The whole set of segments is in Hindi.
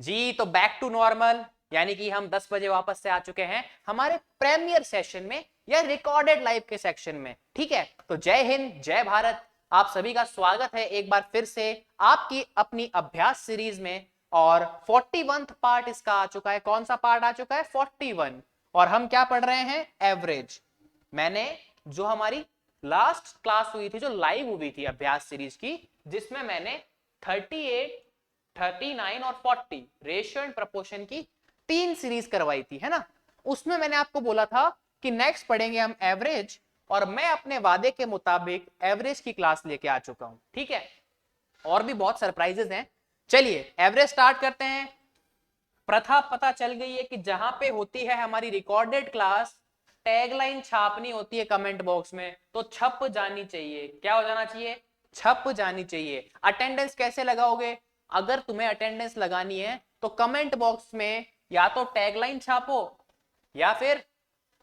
जी तो बैक टू नॉर्मल, यानी कि हम 10 बजे वापस से आ चुके हैं हमारे प्रीमियर सेशन में या रिकॉर्डेड लाइव के सेक्शन में। ठीक है, तो जय हिंद जय भारत, आप सभी का स्वागत है एक बार फिर से आपकी अपनी अभ्यास सीरीज में। और 41वां पार्ट इसका आ चुका है। कौन सा पार्ट आ चुका है? 41। और हम क्या पढ़ रहे हैं? एवरेज। मैंने जो हमारी लास्ट क्लास हुई थी, जो लाइव हुई थी अभ्यास सीरीज की, जिसमें मैंने 38, 39 और 40 रेशियो एंड प्रपोर्शन की 3 सीरीज करवाई थी, है ना। उसमें मैंने आपको बोला था कि नेक्स्ट पढ़ेंगे हम एवरेज, और मैं अपने वादे के मुताबिक एवरेज की क्लास लेके आ चुका हूं। ठीक है, और भी बहुत सरप्राइजेस हैं। चलिए एवरेज स्टार्ट करते हैं। प्रथा पता चल गई है कि जहां पे होती है हमारी रिकॉर्डेड क्लास, टैगलाइन छापनी होती है कमेंट बॉक्स में, तो छप जानी चाहिए। क्या हो जाना चाहिए? छप जानी चाहिए। अटेंडेंस कैसे लगाओगे? अगर तुम्हें अटेंडेंस लगानी है तो कमेंट बॉक्स में या तो टैगलाइन छापो या फिर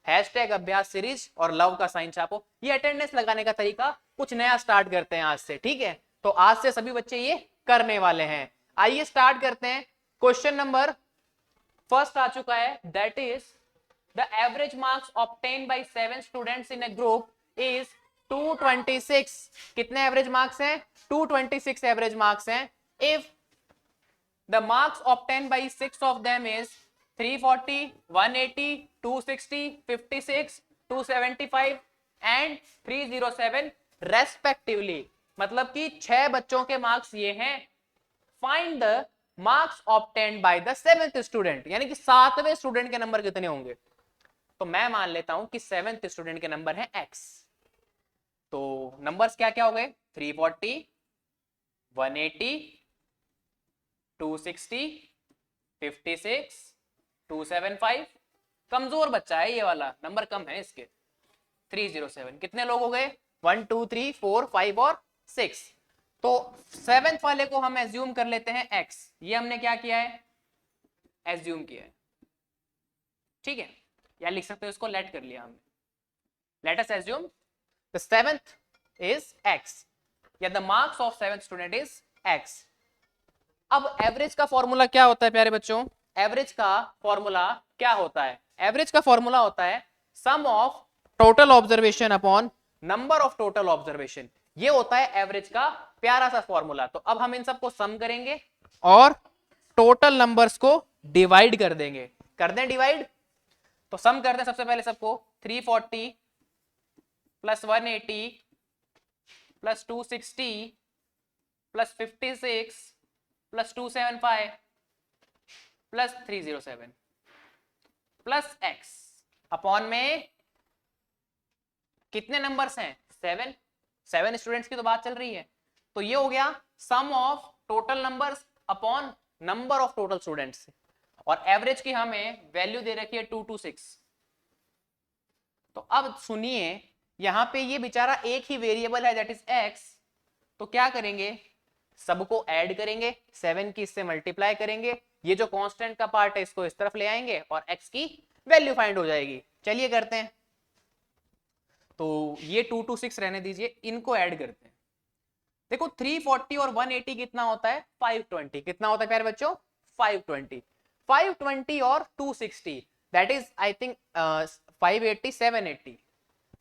हैशटैग अभ्यास सीरीज और लव का साइन छापो। ये अटेंडेंस लगाने का तरीका कुछ नया स्टार्ट करते हैं आज से। ठीक है, तो आज से सभी बच्चे ये करने वाले हैं। आइए स्टार्ट करते हैं। क्वेश्चन नंबर फर्स्ट आ चुका है, that is the average marks obtain bye 7 students in a group is 226। कितने एवरेज मार्क्स हैं? 226 एवरेज मार्क्स हैं। If the marks obtain bye 6 of them is 340, 180, 260, 56, 275 and 307 respectively. मतलब कि 6 बच्चों के मार्क्स ये हैं। Find the marks obtained by the 7th student, यानी कि 7वें स्टूडेंट के नंबर कितने होंगे। तो मैं मान लेता हूं कि 7th स्टूडेंट के नंबर है x। तो नंबर्स क्या क्या हो गए? 340, 180, 260, 56, 275। कमजोर बच्चा है ये वाला, नंबर कम है इसके। 307। कितने लोग हो गए? 1 2 3 4 5 और 6। तो 7th वाले को हम एज्यूम कर लेते हैं x। ये हमने क्या किया है? एज्यूम किया है। ठीक है, या लिख सकते हो इसको, लेट कर लिया हमने। Let us assume the 7th is x, या the marks of 7th student is x। अब एवरेज का फॉर्मूला क्या होता है प्यारे बच्चों? एवरेज का फॉर्मूला क्या होता है? एवरेज का फॉर्मूला होता है sum of total observation upon number of total observation. ये होता है एवरेज का प्यारा सा फॉर्मूला। तो अब हम इन सबको सम करेंगे और टोटल नंबर्स को डिवाइड कर देंगे। कर दें डिवाइड, तो सम कर दें सबसे पहले सबको। 340 plus 180 plus 260 plus 56 plus 275 plus 307 plus x upon में कितने नंबर्स हैं? 7। 7 स्टूडेंट्स की तो बात चल रही है। तो ये हो गया sum of total numbers upon number of total students. और एवरेज की हमें वैल्यू दे रखी है 226। तो अब सुनिए, यहां पे ये बेचारा एक ही वेरिएबल है, दैट इज x। तो क्या करेंगे? सबको ऐड करेंगे, 7 की इससे मल्टीप्लाई करेंगे, ये जो कांस्टेंट का पार्ट है इसको इस तरफ ले आएंगे और x की वैल्यू फाइंड हो जाएगी। चलिए करते हैं। तो ये 226 रहने दीजिए, इनको ऐड करते हैं। देखो 340 और 180 कितना होता है? 520। कितना होता है प्यारे बच्चों? 520। 520 और 260 दैट इज आई थिंक 580, 780।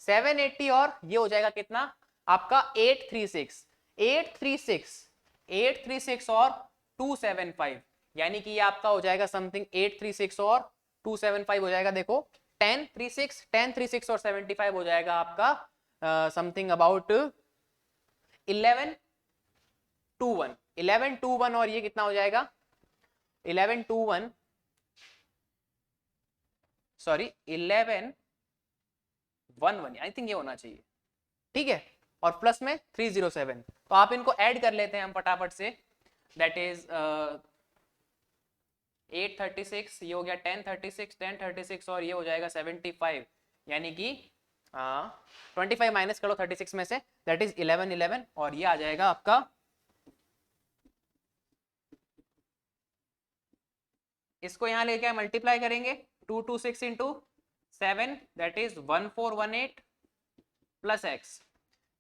780 और ये हो जाएगा कितना आपका? 836। 836, 836 और 275, यानी कि ये आपका हो जाएगा समथिंग 836 और 275 हो जाएगा। देखो 1036, 1036 और 75 हो जाएगा आपका समथिंग अबाउट 1121। 1121 और ये कितना हो जाएगा? 1121, सॉरी 1111, आई थिंक ये होना चाहिए। ठीक है, और प्लस में 307। तो आप इनको ऐड कर लेते हैं हम फटाफट से। दैट इज 836, ये हो गया 1036, 1036 और ये हो जाएगा 75, यानी कि 25 माइनस करो 36 में से, दैट इज 1111 और ये आ जाएगा आपका, इसको यहां लेके मल्टीप्लाई करेंगे 226 into 7, that is 1418 plus x.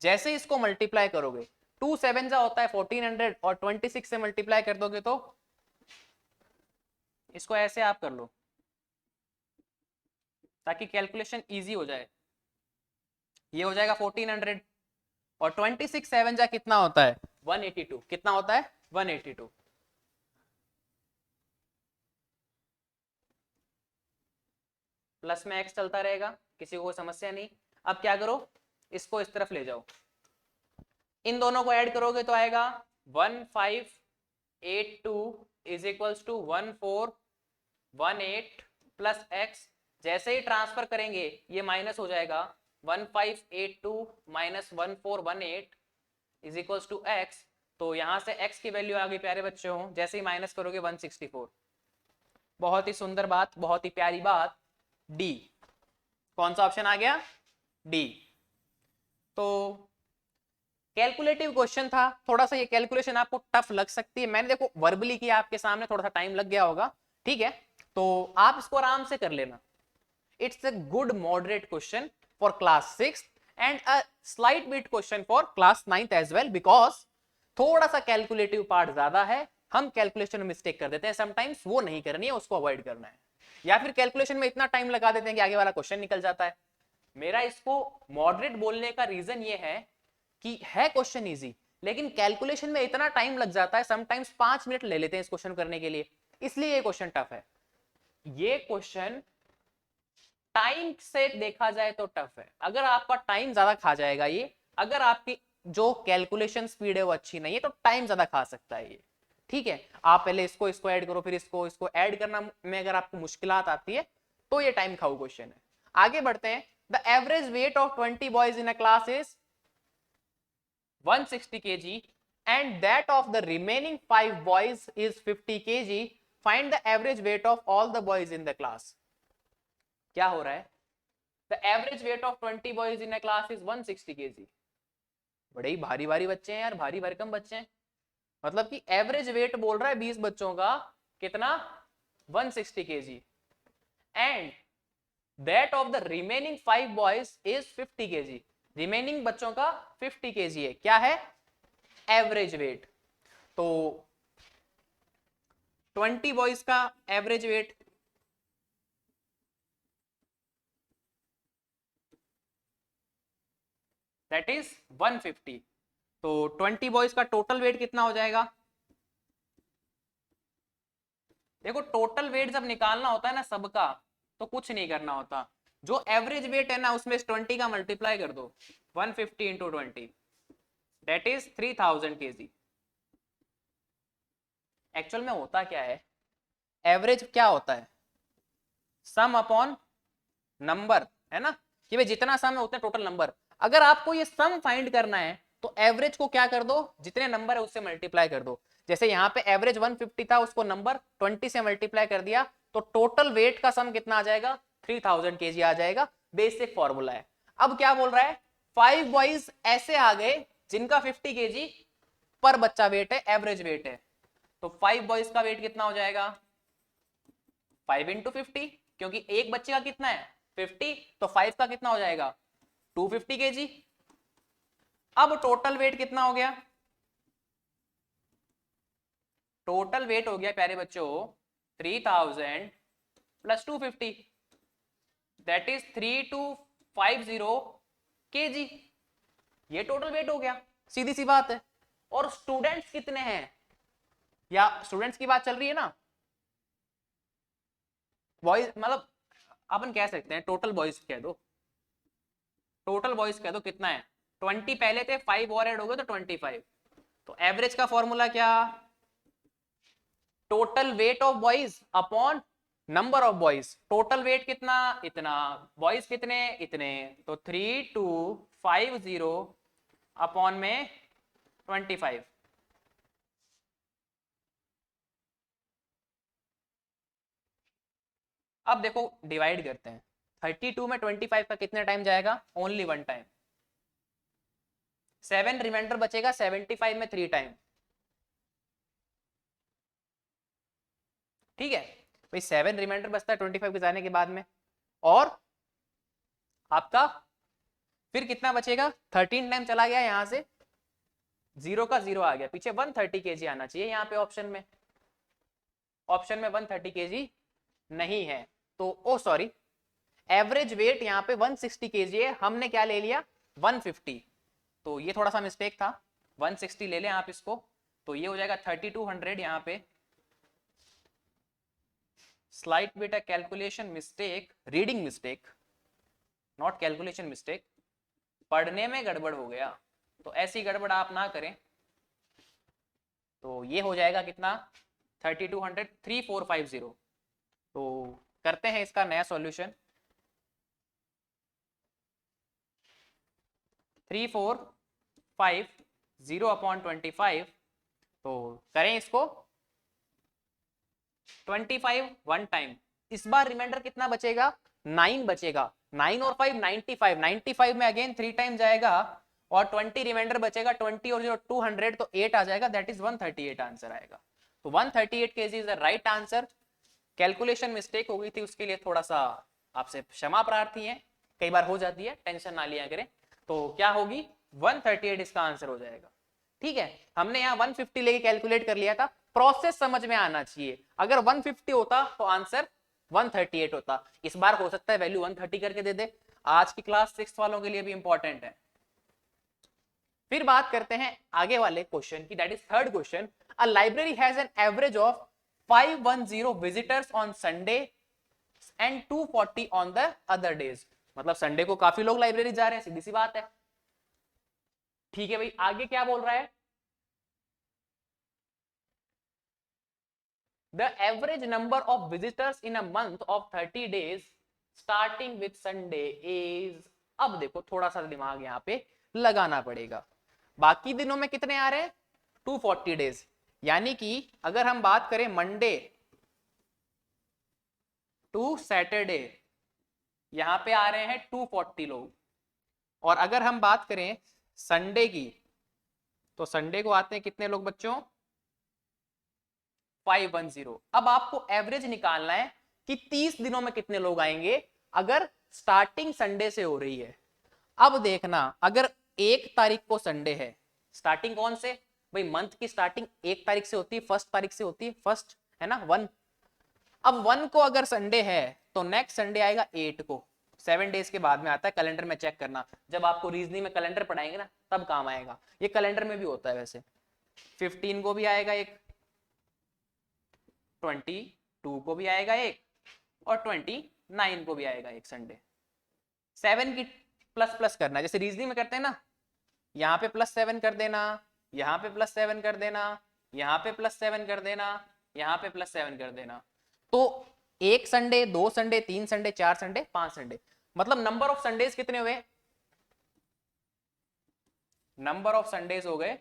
जैसे इसको मल्टीप्लाई करोगे, 2 7 जा होता है 1400 और 26 से मल्टीप्लाई कर दोगे तो इसको ऐसे आप कर लो ताकि कैलकुलेशन इजी हो जाए। ये हो जाएगा 1400 और 26 7 जा कितना होता है 182। कितना होता है 182। प्लस में x चलता रहेगा, किसी को कोई समस्या नहीं। अब क्या करो, इसको इस तरफ ले जाओ, इन दोनों को ऐड करोगे तो आएगा 1582 is equals to 1418 plus x। जैसे ही ट्रांसफर करेंगे ये माइनस हो जाएगा, 1582 minus 1418 is equals to x। तो यहां से x की वैल्यू आ गई प्यारे बच्चों, जैसे ही माइनस करोगे 164। बहुत ही सुंदर बात, बहुत ही प्यारी बात, डी। कौन सा ऑप्शन आ गया, डी। तो कैलकुलेटिव क्वेश्चन था, थोड़ा सा ये कैलकुलेशन आपको टफ लग सकती है, मैंने देखो वर्बली किया आपके सामने, थोड़ा सा टाइम लग गया होगा, ठीक है, तो आप इसको आराम से कर लेना। It's a good moderate question for class 6 and a slight bit question for class 9 as well, because थोड़ा सा कैलकुलेटिव पार्ट ज्यादा है, हम कैलकुलेशन में मिस्टेक कर देते हैं समटाइम्स, वो नहीं करनी है, उसको अवॉइड करना है, या फिर कैलकुलेशन में इतना टाइम लगा देते हैं कि आगे वाला क्वेश्चन निकल जाता है। मेरा इसको मॉडरेट बोलने का रीजन ये है कि है क्वेश्चन इजी, लेकिन कैलकुलेशन में इतना टाइम लग जाता है, समटाइम्स 5 मिनट ले लेते हैं इस क्वेश्चन करने के लिए, इसलिए ये क्वेश्चन टफ है। ये क्वेश्चन टाइम से देखा जाए तो टफ है, अगर आपका टाइम ज्यादा खा जाएगा ये, अगर आपकी जो कैलकुलेशन स्पीड है वो अच्छी नहीं है तो टाइम ज्यादा खा सकता है ये, ठीक है। आप पहले इसको इसको ऐड करो, फिर इसको ऐड करना में अगर आपको मुश्किलात आती है तो ये टाइम खाऊ क्वेश्चन है। आगे बढ़ते हैं। The average weight of 20 boys in a class is 160 kg and that of the remaining 5 boys is 50 kg. Find the average weight of all the boys in the class. क्या हो रहा है, the average weight of 20 boys in a class is 160 kg. बड़े ही भारी भारी बच्चे हैं यार, भारी भरकम बच्चे हैं, मतलब कि एवरेज वेट बोल रहा है 20 बच्चों का कितना 160 kg and that of the remaining 5 boys is 50 kg. Remaining बच्चों का 50 kg है, क्या है एवरेज वेट। तो 20 बॉयज का एवरेज वेट दैट इज 150। तो 20 बॉयज का टोटल वेट कितना हो जाएगा, देखो टोटल वेट जब निकालना होता है ना सबका, तो कुछ नहीं करना होता, जो एवरेज वेट है ना उसमें 20 का मल्टीप्लाई कर दो, 150 into 20 that is 3000 kg। Actual में होता क्या है, एवरेज क्या होता है, सम अपॉन नंबर, है ना, कि भाई जितना सम है उतने टोटल नंबर। अगर आपको ये सम फाइंड करना है तो एवरेज को क्या कर दो, जितने नंबर है उससे मल्टीप्लाई कर दो। जैसे यहाँ पे एवरेज 150 था, उसको नंबर 20 से मल्टीप्लाई कर दिया, तो टोटल वेट का सम कितना आ जाएगा 3000 kg आ जाएगा। बेसिक फॉर्मूला है। अब क्या बोल रहा है, 5 बॉयज ऐसे आ गए जिनका 50 kg पर बच्चा वेट है, एवरेज वेट है, तो 5 बॉयज का वेट कितना हो जाएगा 5 इंटू 50, क्योंकि एक बच्चे का कितना है 50, तो 5 का कितना हो जाएगा 250 kg। अब टोटल वेट कितना हो गया, टोटल वेट हो गया प्यारे बच्चों 3000 प्लस 250 दैट इज 3250 kg। ये टोटल वेट हो गया, सीधी सी बात है। और स्टूडेंट्स कितने हैं, या स्टूडेंट्स की बात चल रही है ना, बॉयज मतलब अपन कह सकते हैं टोटल बॉयज कह दो, टोटल बॉयज कह दो कितना है 20 पहले थे, 5 और ऐड हो गए तो 25। तो एवरेज का फॉर्मूला क्या, total weight of boys upon number of boys. Total weight कितना इतना, बॉयज कितने इतने, तो 3250 अपॉन में 25। अब देखो डिवाइड करते हैं, 32 में 25 का कितने टाइम जाएगा, ओनली 1 टाइम। 7 रिमाइंडर बचेगा 75 में 3 टाइम, ठीक है भाई, 7 रिमाइंडर बचता है 25 के जाने के बाद में, और आपका फिर कितना बचेगा 13 टाइम चला गया यहां से, 0 का 0 आ गया, पीछे 130 kg आना चाहिए यहाँ पे ऑप्शन में। ऑप्शन में 130 केजी नहीं है। तो ओ सॉरी, एवरेज वेट यहाँ पे 160 केजी है, हमने क्या ले लिया 150, तो ये थोड़ा सा मिस्टेक था, 160 ले लें आप इसको, तो ये हो जाएगा 3200 यहाँ पे। स्लाइट बेटा calculation mistake, reading mistake, not calculation mistake, पढ़ने में गड़बड़ हो गया, तो ऐसी गड़बड़ आप ना करें। तो ये हो जाएगा कितना 3200, 3450। तो करते हैं इसका नया सॉल्यूशन। 3450 अपॉन 25, तो करें इसको 25 वन टाइम, इस बार रिमाइंडर कितना बचेगा 9 बचेगा, 9 और 5 95, 95 में अगेन 3 टाइम जाएगा और 20 रिमाइंडर बचेगा, 20 और 0 200, तो 8 आ जाएगा, दैट इज 138 आंसर आएगा। तो 138 KG is the right answer. Calculation mistake हो गई थी, उसके लिए थोड़ा सा आपसे क्षमा प्रार्थी है, कई बार हो जाती है, टेंशन ना लिया करें। तो क्या होगी 138 इसका आंसर हो जाएगा। ठीक है, हमने यहाँ 150 लेके कैलकुलेट कर लिया था, प्रोसेस समझ में आना चाहिए, अगर 150 होता तो आंसर 138 होता, इस बार हो सकता है वैल्यू 130 करके दे दे। आज की क्लास 6 वालों के लिए भी इंपॉर्टेंट है। फिर बात करते हैं आगे वाले क्वेश्चन की, that is third question. A library has an average of 510 visitors on Sunday and 240 on the other days. मतलब संडे को काफी लोग लाइब्रेरी जा रहे हैं, सीधी सी बात है। ठीक है भाई, आगे क्या बोल रहा है, the average number of visitors in a month of 30 days starting with Sunday is, अब देखो थोड़ा सा दिमाग यहाँ पे लगाना पड़ेगा, बाकी दिनों में कितने आ रहे हैं 240 डेज, यानी कि अगर हम बात करें मंडे टू सैटरडे, यहां पे आ रहे हैं 240 लोग, और अगर हम बात करें संडे की, तो संडे को आते हैं कितने लोग बच्चों 510। अब आपको एवरेज निकालना है कि 30 दिनों में कितने लोग आएंगे अगर स्टार्टिंग संडे से हो रही है। अब देखना, अगर 1 तारीख को संडे है, स्टार्टिंग कौन से भाई, मंथ की स्टार्टिंग 1 तारीख से होती है, 1 तारीख से होती है, फर्स्ट है ना 1। अब 1 को अगर संडे है तो नेक्स्ट संडे आएगा 8 को, 7 डेज के बाद में आता है, कैलेंडर में चेक करना, जब आपको रीजनिंग में कैलेंडर पढ़ाएंगे ना तब काम आएगा, ये कैलेंडर में भी होता है वैसे। 15 को भी आएगा एक, 22 को भी आएगा एक, और 29 को भी आएगा एक संडे। 7 की प्लस प्लस करना, जैसे रीजनिंग में करते हैं ना, यहाँ पे +7 कर देना, यहाँ पे +7 कर देना, यहाँ पे +7 कर देना, यहाँ पे +7 कर देना, तो 1 Sunday, 2 Sunday, 3 Sunday, 4 Sunday, 5 Sunday, मतलब नंबर ऑफ संडेज कितने हुए, नंबर ऑफ संडेज हो गए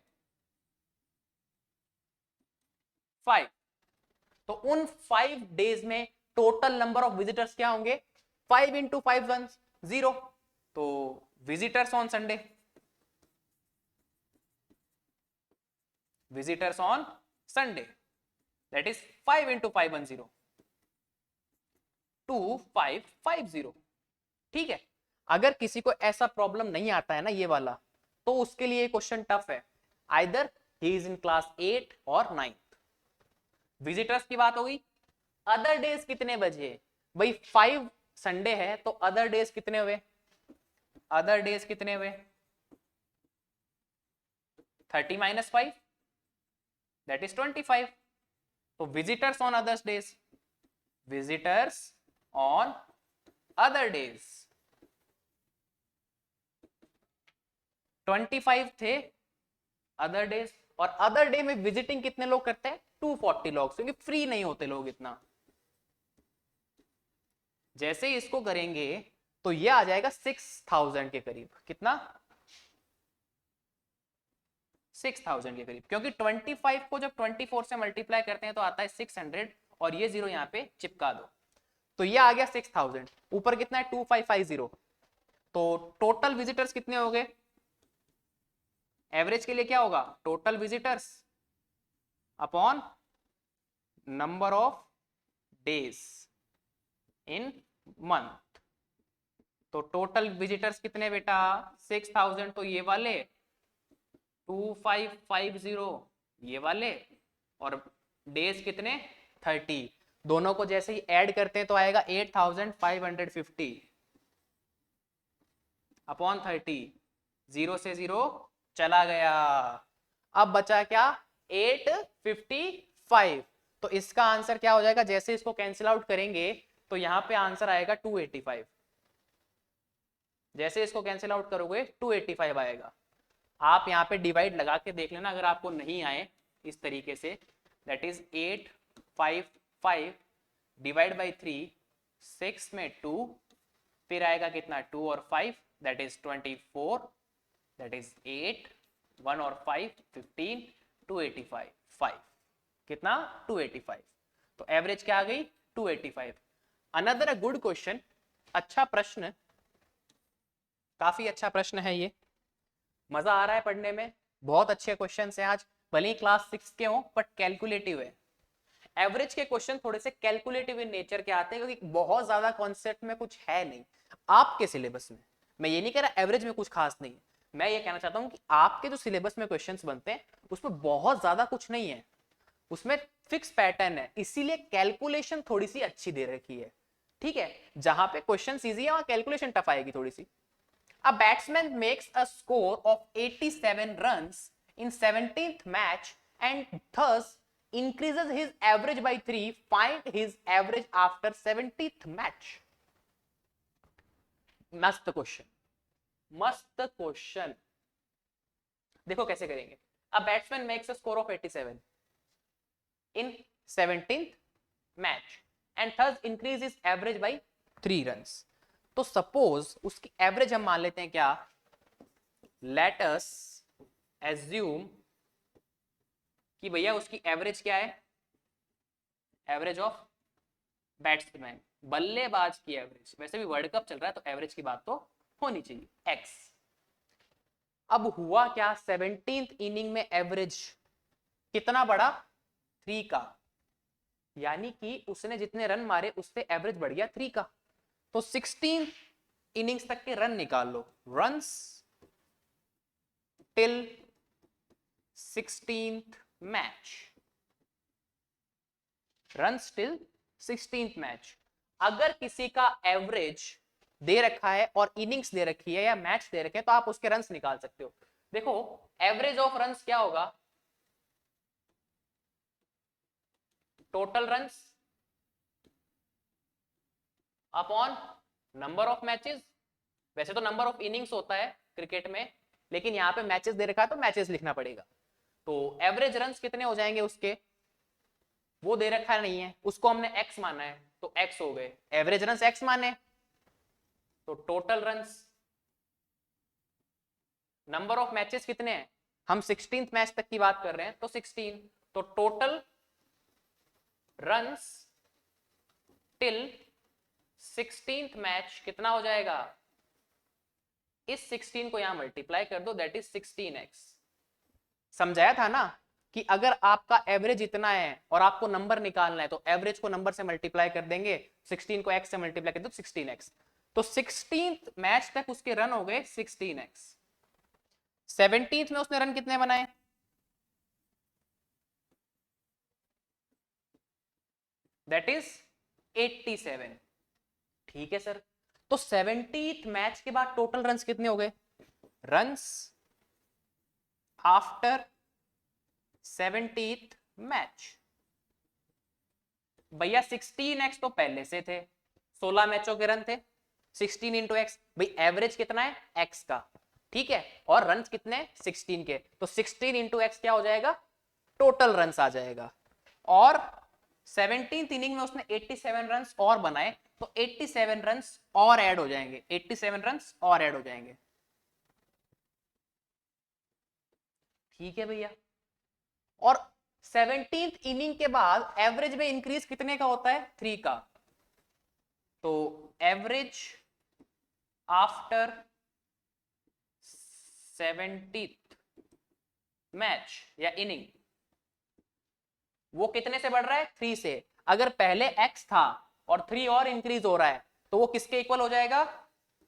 5। तो उन 5 डेज में टोटल नंबर ऑफ विजिटर्स क्या होंगे 5 इंटू 5 1 0, तो visitors on Sunday, visitors on Sunday that is 5 into 510 2550। ठीक है, अगर किसी को ऐसा प्रॉब्लम नहीं आता है ना ये वाला, तो उसके लिए क्वेश्चन टफ है, either he is in class 8 और 9। विजिटर्स की बात हो गई, अदर डेज कितने बजे भाई, 5 संडे है तो अदर डेज कितने हुए, अदर डेज कितने हुए 30 - 5 दैट इज 25। तो visitors on others days, visitors on other days 25 थे अदर डेज, और अदर डे में विजिटिंग कितने लोग करते हैं 240 लोग, क्योंकि फ्री नहीं होते लोग इतना। जैसे ही इसको करेंगे तो ये आ जाएगा 6000 के करीब, कितना 6000 के करीब, क्योंकि 25 को जब 24 से मल्टीप्लाई करते हैं तो आता है 600, और ये 0 यहाँ पे चिपका दो, तो ये आ गया 6000, ऊपर कितना है 2550, तो टोटल विजिटर्स कितने हो गए, एवरेज के लिए क्या होगा total visitors upon number of days in month, तो टोटल विजिटर्स कितने बेटा 6000, तो ये वाले 2550 ये वाले, और डेज कितने 30। दोनों को जैसे ही ऐड करते हैं तो आएगा 8550 अपॉन 30। 0 से 0 चला गया। अब बचा क्या? 855। तो इसका आंसर क्या हो जाएगा? जैसे इसको कैंसिल आउट करेंगे तो यहां पे आंसर आएगा 285। जैसे इसको कैंसिल आउट करोगे 285 आएगा। आप यहाँ पे डिवाइड लगा के देख लेना अगर आपको नहीं आए इस तरीके से। दैट इज 855 डिवाइड बाई 3, 6 में 2, फिर आएगा कितना? 2 और 5 दैट इज 24, दैट इज 8, 1 और 5 15, 285 5। कितना? 285। तो एवरेज क्या आ गई? 285। अनदर अ गुड क्वेश्चन, अच्छा प्रश्न, काफी अच्छा प्रश्न है ये, मजा आ रहा है पढ़ने में। बहुत अच्छे क्वेश्चन हैं आज, भले ही क्लास 6 के हों बट कैलकुलेटिव है। एवरेज के क्वेश्चन थोड़े से कैलकुलेटिव इन नेचर के आते हैं क्योंकि बहुत ज्यादा कॉन्सेप्ट में कुछ है नहीं आपके सिलेबस में। मैं ये नहीं कह रहा एवरेज में कुछ खास नहीं है, मैं ये कहना चाहता हूं कि आपके जो सिलेबस में क्वेश्चंस बनते हैं उसमें बहुत ज्यादा कुछ नहीं है, उसमें फिक्स पैटर्न है, इसीलिए कैलकुलेशन थोड़ी सी अच्छी दे रखी है। ठीक है, जहां पे क्वेश्चन इजी है वहां कैलकुलेशन टफ आएगी थोड़ी सी। A batsman makes a score of 87 runs in 17th match and thus increases his average by 3. Find his average after 70th match. मस्त क्वेश्चन, मस्त क्वेश्चन। देखो कैसे करेंगे। A batsman makes a score of 87 in 17th match and thus increases his average by 3 runs. तो सपोज उसकी एवरेज हम मान लेते हैं क्या? लेट अस एज्यूम कि भैया उसकी एवरेज क्या है? एवरेज ऑफ बैट्समैन, बल्लेबाज की एवरेज। वैसे भी वर्ल्ड कप चल रहा है तो एवरेज की बात तो होनी चाहिए, एक्स। अब हुआ क्या? 17th इनिंग में एवरेज कितना बढ़ा? 3 का, यानी कि उसने जितने रन मारे उससे एवरेज बढ़ गया 3 का। तो 16 इनिंग्स तक के रन निकाल लो, runs till 16th match, runs till 16th match. अगर किसी का एवरेज दे रखा है और इनिंग्स दे रखी है या मैच दे रखे हैं तो आप उसके रन्स निकाल सकते हो। देखो एवरेज ऑफ रन्स क्या होगा? Total runs upon number of matches. वैसे तो नंबर ऑफ इनिंग्स होता है क्रिकेट में, लेकिन यहां पे मैचेस दे रखा है तो मैचेस लिखना पड़ेगा। तो एवरेज रन्स कितने हो जाएंगे उसके? वो दे रखा नहीं है, उसको हमने एक्स माना है तो एक्स हो गए, एवरेज रन्स एक्स माने तो total runs. Number of matches कितने हैं? हम 16th मैच तक की बात कर रहे हैं तो 16, तो total runs till 16th match कितना हो जाएगा? इस 16 को यहां मल्टीप्लाई कर दो, दैट इज 16x। समझाया था ना कि अगर आपका एवरेज इतना है और आपको नंबर निकालना है तो एवरेज को नंबर से मल्टीप्लाई कर देंगे, 16 को x से मल्टीप्लाई कर दो 16x। तो 16th मैच तक उसके रन हो गए 16x। 17th में उसने रन कितने बनाए? That is 87। ठीक है सर, तो 70th मैच के बाद टोटल रन्स कितने हो गए? Runs after 70th match. भैया 16x तो पहले से थे, 16 मैचों के रन थे, 16 इंटू एक्स। भाई एवरेज कितना है? x का, ठीक है, और रन कितने? 16 के, तो 16 इंटू एक्स क्या हो जाएगा? टोटल रन्स आ जाएगा। और 17th इनिंग में उसने 87 रन्स और बनाए तो 87 रन्स और ऐड हो जाएंगे, 87 रन्स और ऐड हो जाएंगे। ठीक है भैया, और 17th इनिंग के बाद एवरेज में इंक्रीज कितने का होता है? 3 का। तो एवरेज आफ्टर 70th मैच या इनिंग वो कितने से बढ़ रहा है? 3 से। अगर पहले x था और 3 और इंक्रीज हो रहा है तो वो किसके इक्वल हो जाएगा?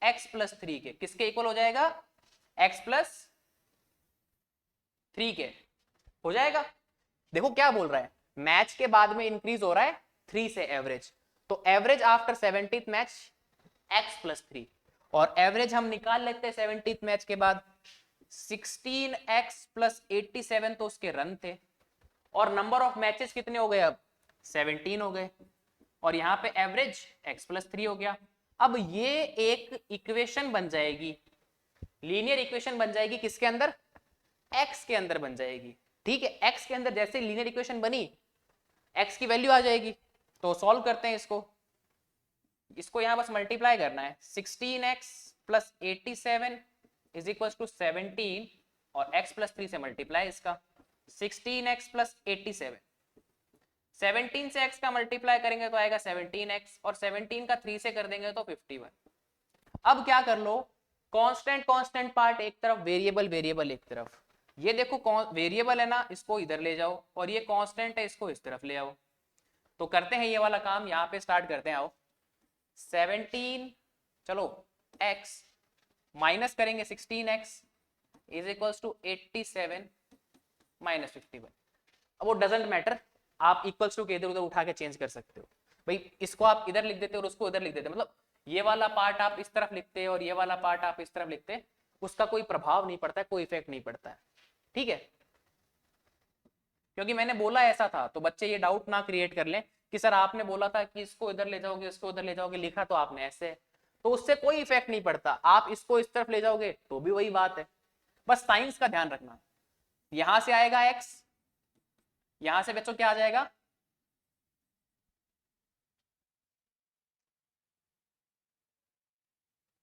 x प्लस 3 के। किसके इक्वल हो जाएगा? x प्लस 3 के हो जाएगा। देखो क्या बोल रहा है, मैच के बाद में इंक्रीज हो रहा है 3 से एवरेज, तो average after 70th match x plus 3, और एवरेज हम निकाल लेते हैं 70th मैच के बाद 16x प्लस 87, तो उसके रन थे, और नंबर ऑफ मैचेस कितने हो गए अब 17 हो गए, और यहाँ पे एवरेज x प्लस 3 हो गया। अब ये एक इक्वेशन बन जाएगी, लीनियर इक्वेशन बन जाएगी, किसके अंदर, x के अंदर बन जाएगी। ठीक है, x के अंदर जैसे लीनियर इक्वेशन बनी, x की वैल्यू आ जाएगी। तो सॉल्व करते हैं इसको यहां बस मल्टीप्लाई करना है, 16x plus 87 is equal to 17, और x प्लस 3 से मल्टीप्लाई इसका, 16x प्लस 87, 17 से x का मल्टीप्लाई करेंगे तो आएगा 17x, और 17 का 3 से कर देंगे तो 51। अब क्या कर लो, कांस्टेंट कांस्टेंट पार्ट एक तरफ, वेरिएबल वेरिएबल एक तरफ। ये देखो वेरिएबल है ना, इसको इधर ले जाओ, और ये कांस्टेंट है, इसको इस तरफ ले आओ। तो करते हैं ये वाला काम, यहाँ पे स्टार्ट करते हैं। आओ 17, चलो x माइनस करेंगे 16x is equals to 87 minus 51। अब वो डजेंट मैटर, आप इक्वल्स टू के इधर उधर उठा के चेंज कर सकते हो भाई, इसको आप इधर लिख देते हो और उसको इधर लिख देते, मतलब ये वाला पार्ट आप इस तरफ लिखते हैं और ये वाला पार्ट आप इस तरफ लिखते हैं, उसका कोई प्रभाव नहीं पड़ता है, कोई इफेक्ट नहीं पड़ता है। ठीक है, क्योंकि मैंने बोला ऐसा था, तो बच्चे ये डाउट ना क्रिएट कर लें कि सर आपने बोला था कि इसको इधर ले जाओगे, इसको उधर ले जाओगे, लिखा तो आपने ऐसे, तो उससे कोई इफेक्ट नहीं पड़ता। आप इसको इस तरफ ले जाओगे तो भी वही बात है, बस साइंस का ध्यान रखना। यहां से आएगा x, यहां से बच्चों क्या आ जाएगा,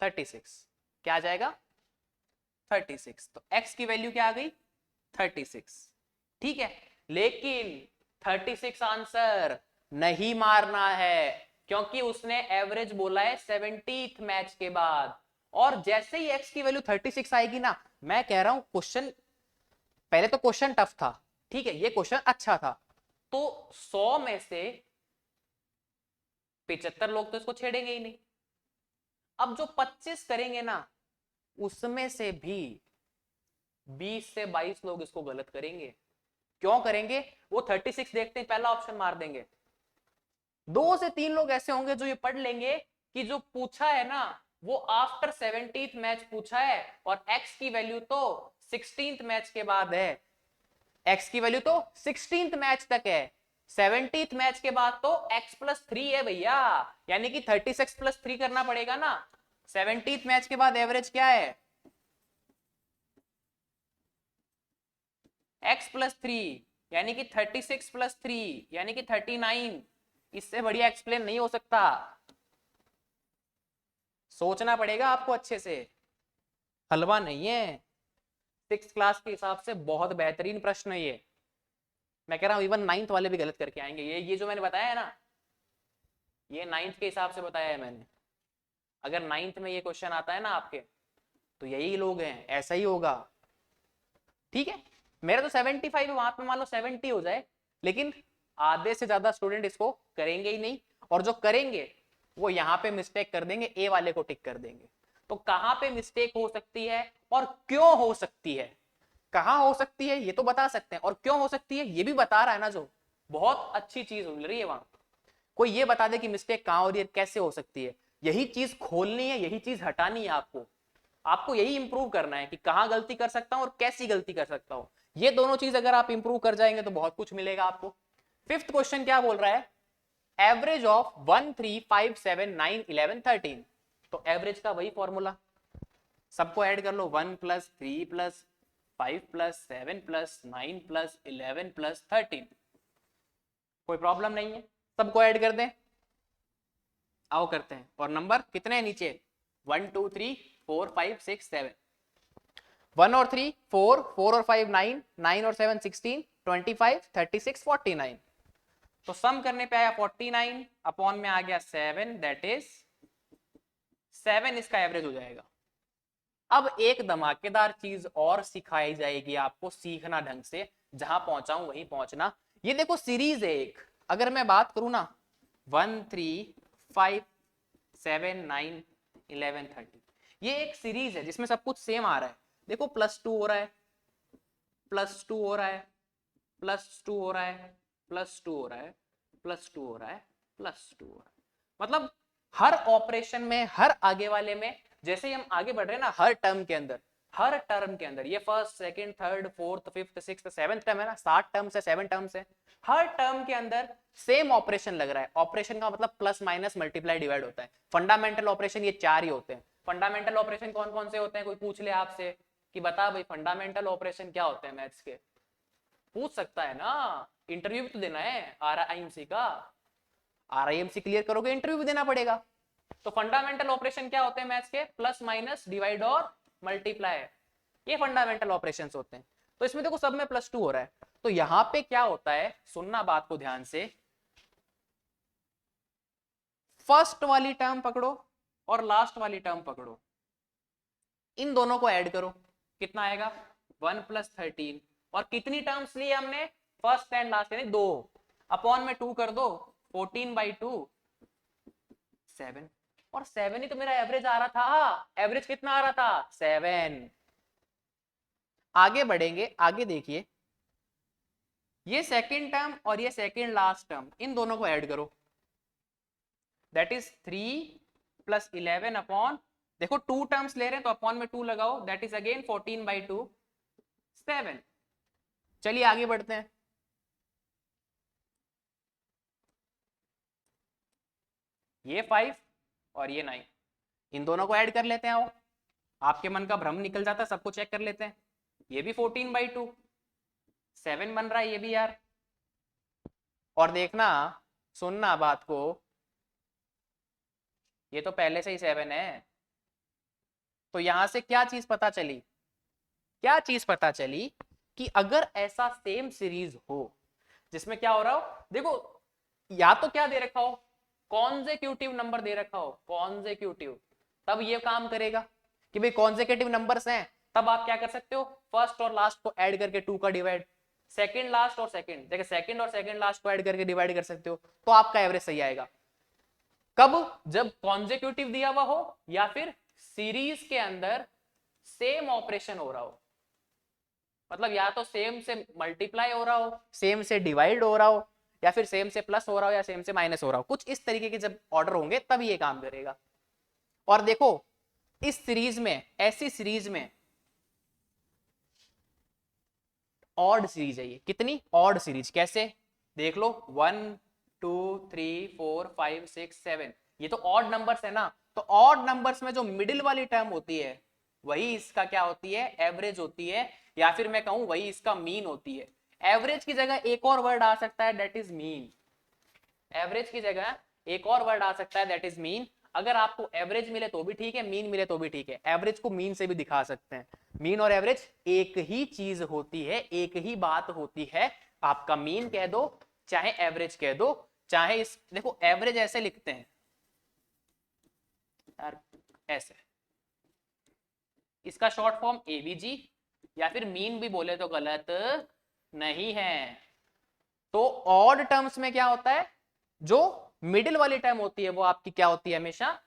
थर्टी सिक्स, क्या आ जाएगा 36, तो x की वैल्यू क्या आ गई 36। ठीक है, लेकिन 36 आंसर नहीं मारना है, क्योंकि उसने एवरेज बोला है 70th मैच के बाद, और जैसे ही x की वैल्यू 36 आएगी ना, मैं कह रहा हूं क्वेश्चन, पहले तो क्वेश्चन टफ था, ठीक है, ये क्वेश्चन अच्छा था, तो 100 में से 75 लोग तो इसको छेड़ेंगे ही नहीं। अब जो 25 करेंगे ना, उसमें से भी 20 से 22 लोग इसको गलत करेंगे। क्यों करेंगे, वो 36 देखते हैं पहला ऑप्शन मार देंगे। 2 से 3 लोग ऐसे होंगे जो ये पढ़ लेंगे कि जो पूछा है ना वो आफ्टर 70th मैच पूछा है, और x की वैल्यू तो 16th मैच के बाद है, x की वैल्यू तो 16th मैच तक है, 70th मैच के बाद तो x प्लस 3 है भैया, यानी कि 36 प्लस 3 करना पड़ेगा ना। 70th मैच के बाद एवरेज क्या है, x प्लस 3, यानी कि 36 प्लस 3 यानी कि 39। इससे बढ़िया एक्सप्लेन नहीं हो सकता, सोचना पड़ेगा आपको अच्छे से, हलवा नहीं है। 6th क्लास के हिसाब से बहुत बेहतरीन प्रश्न है ये, मैं कह रहा हूं इवन 9th वाले भी गलत करके आएंगे। ये जो मैंने बताया है ना, ये 9th के हिसाब से बताया है मैंने। अगर 9th में ये क्वेश्चन आता है ना आपके, तो यही लोग हैं, ऐसा ही होगा। ठीक है, मेरा तो 75 वहां पे मान लो 70 हो जाए, लेकिन आधे से ज्यादा स्टूडेंट इसको करेंगे ही नहीं, और जो करेंगे वो यहाँ पे मिस्टेक कर देंगे, ए वाले को टिक कर देंगे। तो कहाँ पे मिस्टेक हो सकती है और क्यों हो सकती है, कहाँ हो सकती है ये तो बता सकते हैं, और क्यों हो सकती है ये भी बता रहा है ना, जो बहुत अच्छी चीज मिल रही है वहां। कोई ये बता दे कि मिस्टेक कहाँ हो रही है, कैसे हो सकती है, यही चीज खोलनी है, यही चीज हटानी है आपको। आपको यही इंप्रूव करना है कि कहाँ गलती कर सकता हूं और कैसी गलती कर सकता हूं। ये दोनों चीज अगर आप इंप्रूव कर जाएंगे तो बहुत कुछ मिलेगा आपको। 5th क्वेश्चन क्या बोल रहा है, एवरेज ऑफ 1 3 5 7 9 11 13। तो एवरेज का वही फॉर्मूला, सबको ऐड कर लो, 1 plus 3 plus 5 plus 7 plus 9 plus 11 plus 13। कोई प्रॉब्लम नहीं है, सबको ऐड कर दें। आओ करते हैं, और नंबर कितने हैं नीचे, 1 2 3 4 5 6 7, 1 और 3 4, 4 और 5 9, 9 और 7 16, 25 36 49। तो सम करने पे आया 49 अपॉन में आ गया 7, दैट इज 7 इसका एवरेज हो जाएगा। अब एक धमाकेदार चीज और सिखाई जाएगी आपको, सीखना ढंग से, जहां पहुंचाऊं वहीं पहुंचना। ये देखो सीरीज है एक, अगर मैं बात करूं ना 1 3 5 7 9 11 13, ये एक सीरीज है जिसमें सब कुछ सेम आ रहा है। देखो +2 हो रहा है, +2 हो रहा है, +2 हो रहा है, +2 हो रहा है, +2 हो रहा है, +2 हो रहा है। मतलब हर ऑपरेशन में, हर आगे वाले में, जैसे ही हम आगे बढ़ रहे हैं ना, हर टर्म के अंदर, हर टर्म के अंदर, ये first, second, third, fourth, fifth, sixth, seventh term है ना, 7 टर्म्स है, 7 टर्म्स है, हर टर्म के अंदर सेम ऑपरेशन लग रहा है। ऑपरेशन का मतलब प्लस माइनस मल्टीप्लाई डिवाइड होता है। फंडामेंटल ऑपरेशन ये 4 ही होते हैं। फंडामेंटल ऑपरेशन कौन कौन से होते हैं? कोई पूछ ले आपसे कि बता भाई फंडामेंटल ऑपरेशन क्या होते हैं मैथ्स के, पूछ सकता है ना, इंटरव्यू भी तो देना है आरआईएमसी का। आरआईएमसी क्लियर करोगे, इंटरव्यू भी देना पड़ेगा। तो फंडामेंटल ऑपरेशन क्या होते हैं मैथ्स के? प्लस माइनस डिवाइड और मल्टीप्लाई, ये फंडामेंटल ऑपरेशंस होते हैं। तो इसमें देखो सब में +2 हो रहा है। तो यहां पे क्या होता है, सुनना बात को ध्यान से, फर्स्ट वाली टर्म पकड़ो और लास्ट वाली टर्म पकड़ो, इन दोनों को ऐड करो, कितना आएगा? 1 + 13। और कितनी टर्म्स ली हमने? फर्स्ट एंड लास्ट, यानी 2, अपॉन में 2 कर दो, 14/2 7। और 7 ही तो मेरा एवरेज आ रहा था। एवरेज कितना आ रहा था? 7। आगे बढ़ेंगे, आगे देखिए, ये सेकंड टर्म और ये सेकंड लास्ट टर्म, इन दोनों को ऐड करो, दैट इज 3 + 11 अपॉन, देखो 2 टर्म्स ले रहे हैं तो अपॉन में 2 लगाओ, दैट इज अगेन 14/2 7। चलिए आगे बढ़ते हैं। ये 5 और ये 9, इन दोनों को ऐड कर लेते हैं। आओ, आपके मन का भ्रम निकल जाता है, सबको चेक कर लेते हैं। ये भी 14/2 7 बन रहा है, ये भी यार। और देखना, सुनना बात को, ये तो पहले से ही 7 है। तो यहां से क्या चीज पता चली? क्या चीज पता चली कि अगर ऐसा सेम सीरीज हो जिसमें क्या हो रहा हो, देखो या तो क्या दे रखा हो, कॉन्सेक्यूटिव नंबर दे रखा हो, कॉन्सेक्यूटिव, तब ये काम करेगा कि भाई कॉन्सेक्यूटिव नंबर्स हैं, तब आप क्या कर सकते हो, फर्स्ट और लास्ट को ऐड करके 2 का डिवाइड, सेकंड लास्ट और सेकंड, देखिए सेकंड और सेकंड लास्ट को ऐड करके डिवाइड कर सकते हो, तो आपका एवरेज सही आएगा। कब? जब कॉन्सेक्यूटिव दिया हुआ हो या फिर सीरीज के अंदर सेम ऑपरेशन हो रहा हो, मतलब या तो सेम से मल्टीप्लाई हो रहा हो, सेम से डिवाइड हो रहा हो, या फिर सेम से प्लस हो रहा हो, या सेम से माइनस हो रहा हो, कुछ इस तरीके के जब ऑर्डर होंगे तब ये काम करेगा। और देखो इस सीरीज में, ऐसी सीरीज में ऑड सीरीज है ये, कितनी ऑड सीरीज, कैसे देख लो, 1 2 3 4 5 6 7, ये तो ऑड नंबर्स है ना। तो ऑड नंबर्स में जो मिडिल वाली टर्म होती है वही इसका क्या होती है? एवरेज होती है, या फिर मैं कहूं वही इसका मीन होती है। एवरेज की जगह एक और वर्ड आ सकता है, दैट इज मीन। एवरेज की जगह एक और वर्ड आ सकता है, दैट इज मीन। अगर आपको एवरेज मिले तो भी ठीक है, मीन मिले तो भी ठीक है। एवरेज को मीन से भी दिखा सकते हैं। मीन और एवरेज एक ही चीज होती है, एक ही बात होती है। आपका मीन कह दो चाहे एवरेज कह दो, चाहे इस, देखो एवरेज ऐसे लिखते हैं यार, ऐसे, इसका शॉर्ट फॉर्म एवीजी, या फिर मीन भी बोले तो गलत नहीं है। तो ऑड टर्म्स में क्या होता है, जो मिडिल वाली टर्म होती है वो आपकी क्या होती है? हमेशा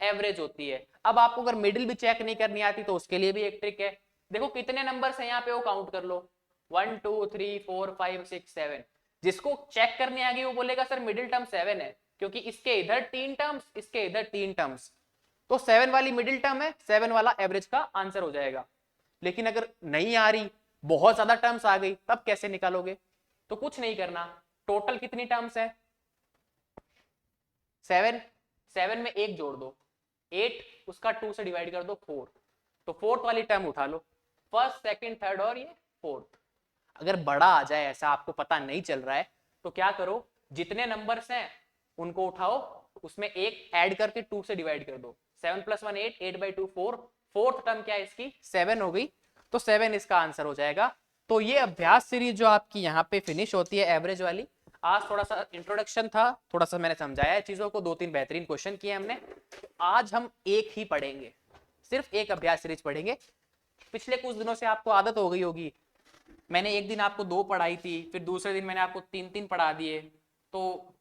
एवरेज होती है। अब आपको अगर मिडिल भी चेक नहीं करनी आती तो उसके लिए भी एक ट्रिक है। देखो कितने नंबर्स हैं यहाँ पे, वो काउंट कर लो, 1 2 3 4 5 6 7। जिसको चेक करने आ गई वो बोलेगा सर मिडिल टर्म 7 है, क्योंकि इसके इधर 3 टर्म्स, इसके इधर 3 टर्म्स, तो 7 वाली मिडिल टर्म है, 7 वाला एवरेज का आंसर हो जाएगा। लेकिन अगर नहीं आ रही, बहुत ज्यादा टर्म्स आ गई, तब कैसे निकालोगे? तो कुछ नहीं करना, टोटल कितनी टर्म्स है? 7, 7 में 1 जोड़ दो, 8, उसका 2 से डिवाइड कर दो 4, तो फोर्थ वाली टर्म उठा लो, फर्स्ट सेकंड थर्ड और ये फोर्थ। अगर बड़ा आ जाए ऐसा आपको पता नहीं चल रहा है तो क्या करो, जितने नंबर्स हैं उनको उठाओ, उसमें एक ऐड करके 2 से डिवाइड कर दो, 7 + 1 8, 8/2 4, फोर्थ टर्म क्या है इसकी? 7 हो गई, तो 7 इसका आंसर हो जाएगा। तो ये अभ्यास सीरीज जो आपकी यहाँ पे फिनिश होती है एवरेज वाली। आज थोड़ा सा इंट्रोडक्शन था, थोड़ा सा मैंने समझाया चीजों को, 2-3 बेहतरीन क्वेश्चन किए हमने। आज हम एक ही पढ़ेंगे, सिर्फ एक अभ्यास सीरीज पढ़ेंगे। पिछले कुछ दिनों से आपको आदत हो गई होगी, मैंने एक दिन आपको 2 पढ़ाई थी, फिर दूसरे दिन मैंने आपको 3-3 पढ़ा दिए, तो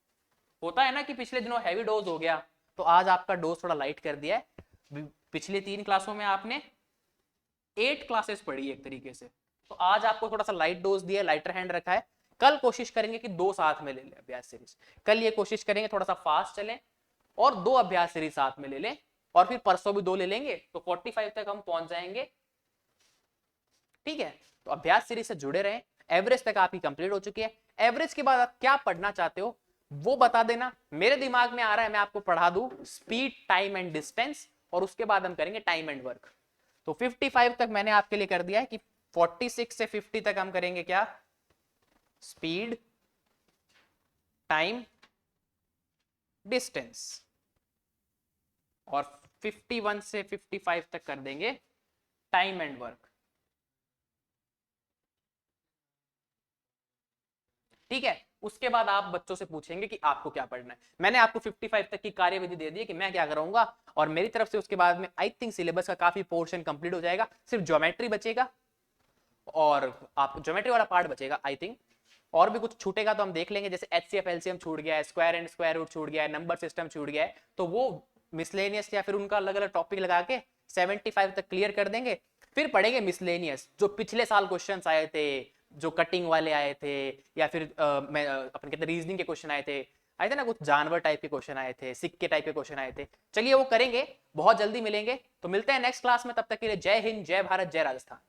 होता है ना कि पिछले दिनों हैवी डोज हो गया, तो आज आपका डोज थोड़ा लाइट कर दिया है। पिछले 3 क्लासों में आपने 8 क्लासेस पढ़ी एक तरीके से, तो आज आपको थोड़ा सा लाइट डोज दिया, लाइटर हैंड रखा है कल कोशिश करेंगे कि 2 साथ में ले लें अभ्यास सीरीज। कल ये कोशिश करेंगे थोड़ा सा फास्ट चलें और 2 अभ्यास सीरीज साथ में ले लें, और फिर परसों भी 2 ले लेंगे, तो 45 तक हम पहुंच जाएंगे। ठीक है, तो अभ्यास सीरीज से जुड़े रहें। एवरेज तक आपकी कंप्लीट हो चुकी है। एवरेज के बाद आप क्या पढ़ना चाहते हो वो बता देना। मेरे दिमाग में आ रहा है मैं आपको पढ़ा दूं स्पीड, टाइम एंड डिस्टेंस, और उसके बाद हम करेंगे टाइम एंड वर्क। तो 55 तक मैंने आपके लिए कर दिया है कि 46 से 50 तक हम करेंगे क्या, स्पीड, टाइम, डिस्टेंस, और 51 से 55 तक कर देंगे टाइम एंड वर्क। ठीक है, उसके बाद आप बच्चों से पूछेंगे कि आपको क्या पढ़ना है। मैंने आपको 55 तक की कार्यविधि दे दी है कि मैं क्या कराऊंगा, और मेरी तरफ से उसके बाद में आई थिंक सिलेबस का काफी पोर्शन कंप्लीट हो जाएगा। सिर्फ ज्योमेट्री बचेगा और आप ज्योमेट्री वाला पार्ट बचेगा आई थिंक, और भी कुछ छूटेगा तो हम देख लेंगे, जैसे HCF LCM छूट गया है, स्क्वायर एंड स्क्वायर रूट छूट गया है, नंबर सिस्टम छूट गया है, तो वो मिसलेनियस या फिर उनका अलग अलग टॉपिक लगा के 75 तक क्लियर कर देंगे। फिर पढ़ेंगे मिसलेनियस, जो पिछले साल क्वेश्चंस आए थे, जो कटिंग वाले आए थे, या फिर अपन कहते रीजनिंग के क्वेश्चन आए थे ना, कुछ जानवर टाइप के क्वेश्चन आए थे, सिक्के टाइप के क्वेश्चन आए थे। चलिए वो करेंगे, बहुत जल्दी मिलेंगे। तो मिलते हैं नेक्स्ट क्लास में, तब तक के लिए जय हिंद, जय भारत, जय राजस्थान।